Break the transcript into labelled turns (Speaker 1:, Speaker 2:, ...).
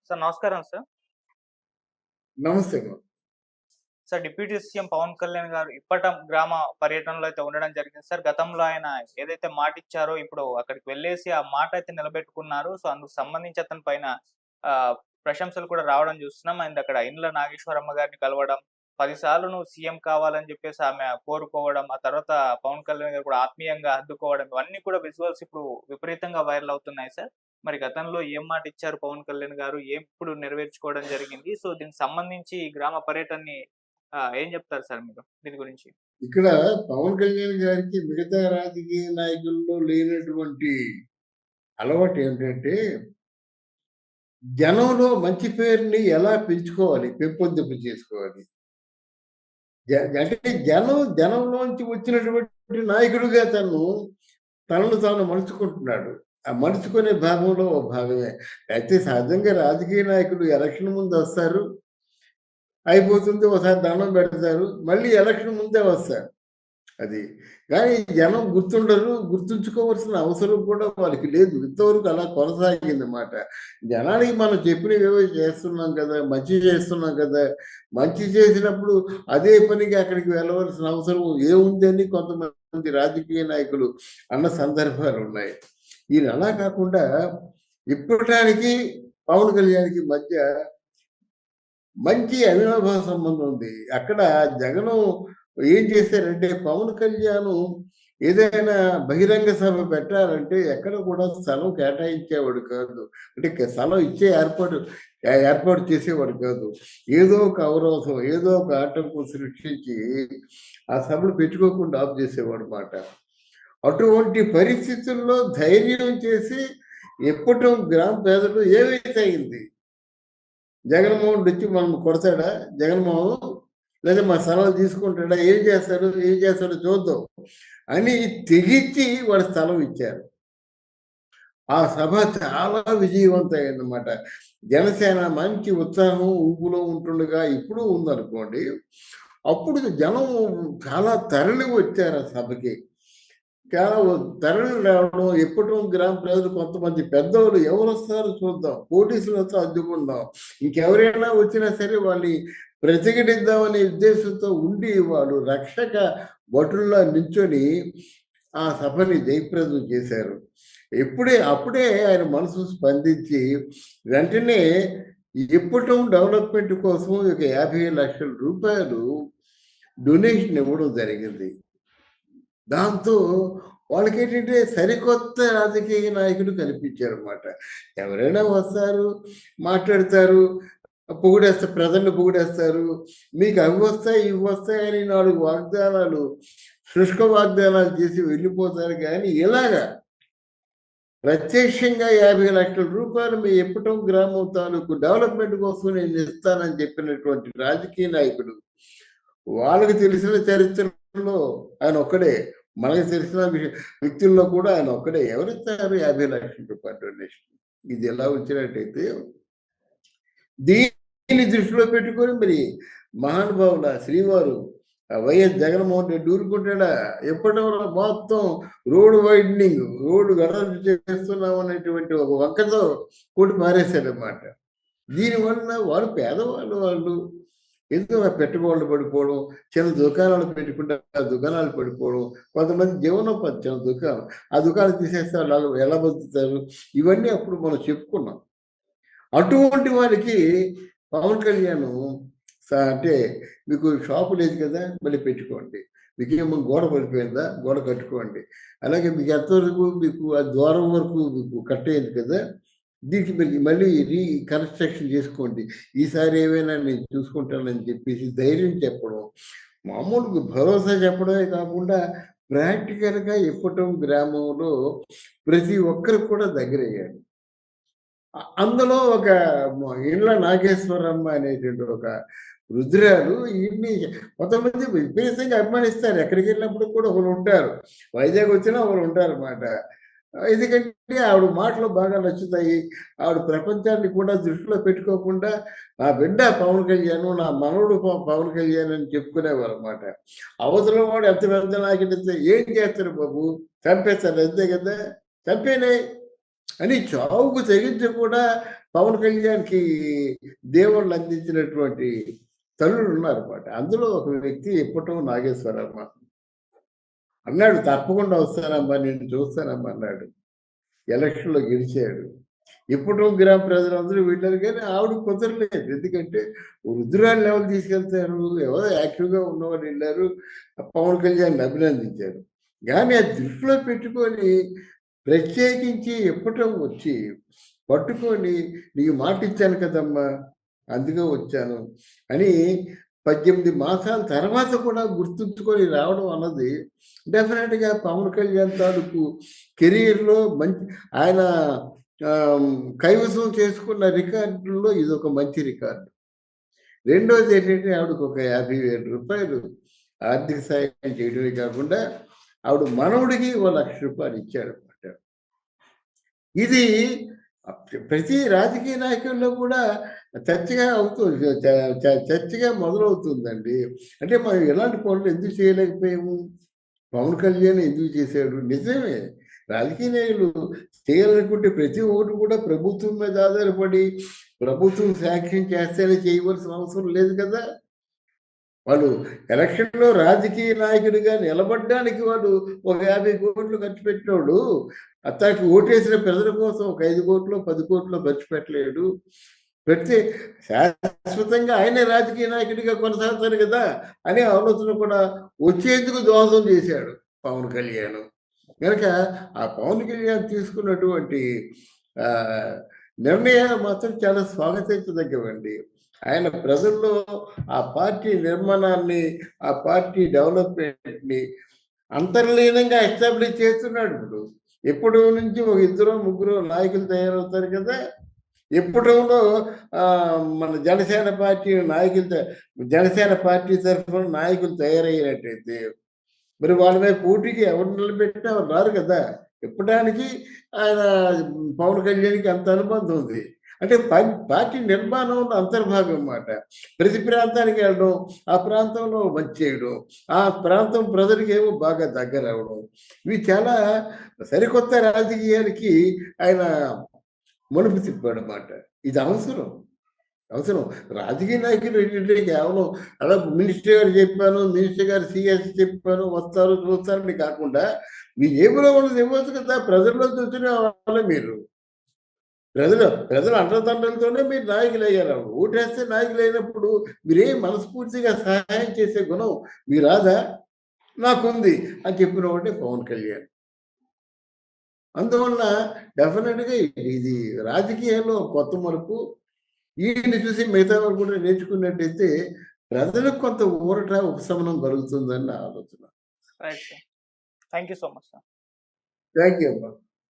Speaker 1: Sir నమస్కారం sir.
Speaker 2: నమస్తే.
Speaker 1: Sir deputy CM Pawan Kalyan garu Ippatam గ్రామ పర్యటనలో అయితే ఉండడం జరిగింది సార్. గతంలో ఆయన ఏదైతే మాటిచ్చారో ఇప్పుడు అక్కడికి వెళ్ళేసి ఆ మాట అయితే నిలబెట్టుకున్నారు. సో, అందుకు సంబంధించి అతని పైన ప్రశంసలు కూడా రావడం చూస్తున్నాం. అండ్ అక్కడ ఇండ్ల నాగేశ్వరమ్మ గారిని కలవడం, 10 సార్లు నువ్వు సీఎం కావాలని చెప్పేసి ఆమె కోరుకోవడం, ఆ తర్వాత పవన్ కళ్యాణ్ గారు కూడా ఆత్మీయంగా హత్తుకోవడం ఇవన్నీ కూడా విజువల్స్ ఇప్పుడు విపరీతంగా వైరల్ అవుతున్నాయి సార్. మరి గతంలో ఏం మాటిచ్చారు పవన్ కళ్యాణ్ గారు? ఏం ఇప్పుడు నెరవేర్చుకోవడం జరిగింది? సో, దీనికి సంబంధించి ఈ గ్రామ పర్యటనని ఏం చెప్తారు సార్ మీరు దీని గురించి?
Speaker 2: ఇక్కడ పవన్ కళ్యాణ్ గారికి మిగతా రాజకీయ నాయకుల్లో లేనటువంటి అలవాటు ఏమిటంటే, జనంలో మంచి పేరుని ఎలా పెంచుకోవాలి, పెంపొందింపు చేసుకోవాలి. అంటే జనంలోంచి వచ్చినటువంటి నాయకుడిగా తనను తాను మలుచుకుంటున్నాడు. ఆ మలుచుకునే భాగంలో ఒక భాగమే. అయితే సహజంగా రాజకీయ నాయకులు ఎలక్షన్ ముందు వస్తారు, అయిపోతుంది, ఒకసారి దండం పెడతారు, మళ్ళీ ఎలక్షన్ ముందే వస్తారు. అది కానీ జనం గుర్తుండరు, గుర్తుంచుకోవాల్సిన అవసరం కూడా వాళ్ళకి లేదు. ఇంతవరకు అలా కొనసాగిందన్నమాట. జనానికి మనం చెప్పినవేవో చేస్తున్నాం కదా, మంచి చేస్తున్నాం కదా, మంచి చేసినప్పుడు అదే పనికి అక్కడికి వెళ్ళవలసిన అవసరం ఏముందని కొంతమంది రాజకీయ నాయకులు అన్న సందర్భాలు ఉన్నాయి. ఈయన అలా కాకుండా ఇప్పటానికి పవన్ కళ్యాణ్కి మధ్య మంచి అవినాభావ సంబంధం ఉంది. అక్కడ జగను ఏం చేశారంటే, పవన్ కళ్యాణ్ ఏదైనా బహిరంగ సభ పెట్టాలంటే ఎక్కడ కూడా స్థలం కేటాయించేవాడు కాదు. అంటే స్థలం ఇచ్చే ఏర్పాటు చేసేవాడు కాదు. ఏదో ఒక అవరోధం, ఏదో ఒక ఆటంకం సృష్టించి ఆ సభలు పెట్టుకోకుండా ఆఫ్ చేసేవాడు మాట. అటువంటి పరిస్థితుల్లో ధైర్యం చేసి ఎప్పటం గ్రామ పేదలు ఏమైతే అయింది, జగన్మోహన్ వచ్చి మనం కొడతాడా, జగన్మోహన్ లేదా మా స్థలం తీసుకుంటాడా, ఏం చేస్తాడో చూద్దాం అని తెగించి వాడు స్థలం ఇచ్చారు. ఆ సభ చాలా విజయవంతమైందన్నమాట. జనసేన మంచి ఉత్సాహం ఊపులో ఉంటుండగా ఇప్పుడు ఉందనుకోండి. అప్పుడు జనం చాలా తరలి వచ్చారు ఆ సభకి. చాలా తరలి రావడం, ఎప్పటి గ్రామ ప్రజలు కొంతమంది పెద్దవాళ్ళు ఎవరు వస్తారో చూద్దాం, పోలీసులతో అడ్డుకుందాం, ఇంకెవరైనా వచ్చినా సరే వాళ్ళని ప్రతిఘటిద్దామనే ఉద్దేశంతో ఉండి వాళ్ళు రక్షక భటుల్లా నించొని ఆ సభని జయప్రదం చేశారు. అప్పుడే ఆయన మనసు స్పందించి వెంటనే ఇప్పటం డెవలప్మెంట్ కోసం ఒక 50 లక్షల రూపాయలు డొనేషన్ ఇవ్వడం జరిగింది. దాంతో వాళ్ళకేంటంటే సరికొత్త రాజకీయ నాయకుడు కనిపించారు అన్నమాట. ఎవరైనా వస్తారు, మాట్లాడతారు, ప్రజలను పొగిడేస్తారు, మీకు అవి వస్తాయి ఇవి వస్తాయని 4 వాగ్దానాలు, శుష్క వాగ్దానాలు చేసి వెళ్ళిపోతారు. కానీ ఇలాగా ప్రత్యక్షంగా 50 లక్షల రూపాయలు మీ ఎప్పటం గ్రామం తాలూకు డెవలప్మెంట్ కోసం నేను ఇస్తానని చెప్పినటువంటి రాజకీయ నాయకుడు, వాళ్ళకి తెలిసిన చరిత్రలో ఆయన ఒక్కడే, మనకు తెలిసిన వ్యక్తుల్లో కూడా ఆయన ఒక్కడే. ఎవరిస్తారు 50 లక్షల రూపాయలు డొనేషన్? ఇది ఎలా వచ్చినట్టయితే దీన్ని దృష్టిలో పెట్టుకొని మరి మహానుభావుల శ్రీవారు వైఎస్ జగన్మోహన్ రెడ్డి ఊరుకుంటాడా? ఎప్పటివరకు మొత్తం రోడ్డు వైడనింగ్, రోడ్డు గడలు చేస్తున్నాం అనేటువంటి ఒక వంకతో కొట్టి పారేశాడనమాట. దీనివల్ల వాళ్ళు పేదవాళ్ళు ఎందుకు పెట్టుబడులు పడిపోవడం, చిన్న దుకాణాలు పెట్టుకుంటే ఆ దుకాణాలు పడిపోవడం, కొంతమంది జీవనోపాధి చిన్న దుకాణం, ఆ దుకాణం తీసేస్తే వాళ్ళు ఎలా బతుకుతారు, ఇవన్నీ అప్పుడు మనం చెప్పుకున్నాం. అటువంటి వారికి పవన్ కళ్యాణ్ అంటే మీకు షాపు లేదు కదా, మళ్ళీ పెట్టుకోండి, మీకు ఏమో గోడ పడిపోయిందా, గోడ కట్టుకోండి, అలాగే మీకు ఎంతవరకు మీకు ఆ ద్వారం వరకు మీకు కట్టేది కదా, దీనికి మీరు మళ్ళీ రీకన్స్ట్రక్షన్ చేసుకోండి, ఈసారి ఏమైనా నేను చూసుకుంటానని చెప్పేసి ధైర్యం చెప్పడం, మామూలుగా భరోసా చెప్పడమే కాకుండా ప్రాక్టికల్గా ఇప్పటం గ్రామంలో ప్రతి ఒక్కరికి కూడా దగ్గరయ్యాడు. అందులో ఒక ఇండ్ల నాగేశ్వరమ్మ అనేటువంటి ఒక రుద్రాలు ఇన్ని కొంతమంది విపరీతంగా అభిమానిస్తారు. ఎక్కడికి వెళ్ళినప్పుడు కూడా ఒకరు ఉంటారు, వైజాగ్ వచ్చినా ఒకరు ఉంటారు అన్నమాట. ఎందుకంటే ఆవిడ మాటలు బాగా నచ్చుతాయి. ఆవిడ ప్రపంచాన్ని కూడా దృష్టిలో పెట్టుకోకుండా నా బిడ్డ పవన్ కళ్యాణ్, నా మనవడు పవన్ కళ్యాణ్ అని చెప్పుకునేవారు అన్నమాట. అవతల వాడు ఎంత పెద్ద నాయకుడితే ఏం చేస్తారు బాబు, చంపేస్తారు అంతే కదా, చంపేనే అని చావుకు తెగించి కూడా పవన్ కళ్యాణ్కి దేవుళ్ళు అందించినటువంటి తల్లులు ఉన్నారన్నమాట. అందులో ఒక వ్యక్తి ఇప్పటం నాగేశ్వరమ్మ అన్నాడు, తప్పకుండా వస్తానమ్మా, నేను చూస్తానమ్మా అన్నాడు. ఎలక్షన్లో గెలిచాడు. ఇప్పుడు గ్రామ ప్రజలందరూ వెళ్ళారు, కానీ ఆవిడ కుదరలేదు. ఎందుకంటే వృద్ధురాలు లెవెల్ తీసుకెళ్తారు, ఎవరో యాక్టివ్గా ఉన్నవాళ్ళు వెళ్ళారు, పవన్ కళ్యాణ్ అభినందించారు. కానీ అది దృష్టిలో పెట్టుకొని ప్రత్యేకించి ఎప్పటం వచ్చి పట్టుకొని, నీకు మాట ఇచ్చాను కదమ్మా, అందుకే వచ్చాను అని 18 మాసాల తర్వాత కూడా గుర్తుంచుకొని రావడం అన్నది డెఫినెట్గా పవన్ కళ్యాణ్ తాలూకు కెరీర్లో మంచి ఆయన కైవసం చేసుకున్న రికార్డుల్లో ఇది ఒక మంచి రికార్డు. రెండోది ఏంటంటే ఆవిడకు ఒక 50,000 రూపాయలు ఆర్థిక సాయం చేయడమే కాకుండా ఆవిడ మనవుడికి ఓ 1,00,000 రూపాయలు ఇచ్చాడు అనమాట. ఇది ప్రతి రాజకీయ నాయకుల్లో కూడా చర్చగా అవుతుంది, చర్చగా మొదలవుతుందండి. అంటే మనం ఎలాంటి పనులు ఎందుకు చేయలేకపోయాము, పవన్ కళ్యాణ్ ఎందుకు చేశాడు? నిజమే, రాజకీయ నాయకులు చేయాలనుకుంటే ప్రతి ఒక్కటి కూడా ప్రభుత్వం మీద ఆధారపడి ప్రభుత్వం శాంక్షన్ చేస్తేనే చేయవలసిన అవసరం లేదు కదా. వాళ్ళు ఎలక్షన్లో రాజకీయ నాయకుడిగా నిలబడడానికి వాడు ఒక 50 కోట్లు ఖర్చు పెట్టినోడు అతనికి ఓటేసిన ప్రజల కోసం ఒక 5 కోట్లు 10 కోట్లు ఖర్చు పెట్టలేడు. పెడితే శాశ్వతంగా ఆయనే రాజకీయ నాయకుడిగా కొనసాగుతారు కదా అనే ఆలోచన కూడా వచ్చేందుకు దోహదం చేశాడు పవన్ కళ్యాణ్. కనుక ఆ పవన్ కళ్యాణ్ తీసుకున్నటువంటి నిర్ణయాలు మాత్రం చాలా స్వాగతించదగ్గవండి. ఆయన ప్రజల్లో ఆ పార్టీ నిర్మాణాన్ని, ఆ పార్టీ డెవలప్మెంట్ని అంతర్లీనంగా ఎస్టాబ్లిష్ చేస్తున్నాడు. ఇప్పుడు నుంచి ఒక 2-3 నాయకులు తయారవుతారు కదా. ఎప్పుడంలో మన జనసేన పార్టీ జనసేన పార్టీ తరఫున నాయకులు తయారయ్యేటట్టయితే మరి వాళ్ళ మీద పోటీకి ఎవరు నిలబెట్టినా ఎవరు రారు కదా. ఇప్పడానికి ఆయన పవన్ కళ్యాణ్కి అంత అనుబంధం ఉంది. అంటే పార్టీ నిర్మాణంలో అంతర్భాగం అన్నమాట. ప్రతి ప్రాంతానికి వెళ్ళడం, ఆ ప్రాంతంలో మంచి చేయడం, ఆ ప్రాంతం ప్రజలకి ఏమో బాగా దగ్గర అవ్వడం, ఇవి చాలా సరికొత్త రాజకీయాలకి ఆయన మలుపు తిప్పాడు అన్నమాట. ఇది అవసరం. రాజకీయ నాయకులు ఏంటంటే కేవలం అలా మినిస్టర్ గారు చెప్పాను, మినిస్టర్ గారు సిఎస్ చెప్పాను, వస్తారు చూస్తారని కాకుండా మీ ఏబులో ఉన్నది ఇవ్వచ్చు కదా. ప్రజల్లో చూసిన వాళ్ళే మీరు. ప్రజల అండదండలతోనే మీరు నాయకులు అయ్యారు. ఓటేస్తే నాయకులు అయినప్పుడు మీరేం మనస్ఫూర్తిగా సహాయం చేసే గుణం మీ రాదా? నాకుంది అని చెప్పిన ఒకటే పవన్ కళ్యాణ్. అందువల్ల డెఫినెట్గా ఇది రాజకీయాల్లో కొత్త మలుపు. ఈయన్ని చూసి మిగతా వాళ్ళు కూడా నేర్చుకున్నట్టయితే ప్రజలకు కొంత ఊరట, ఉపశమనం కలుగుతుందని నా ఆలోచన.
Speaker 1: Right sir. Thank you so much sir.
Speaker 2: Thank you అమ్మా.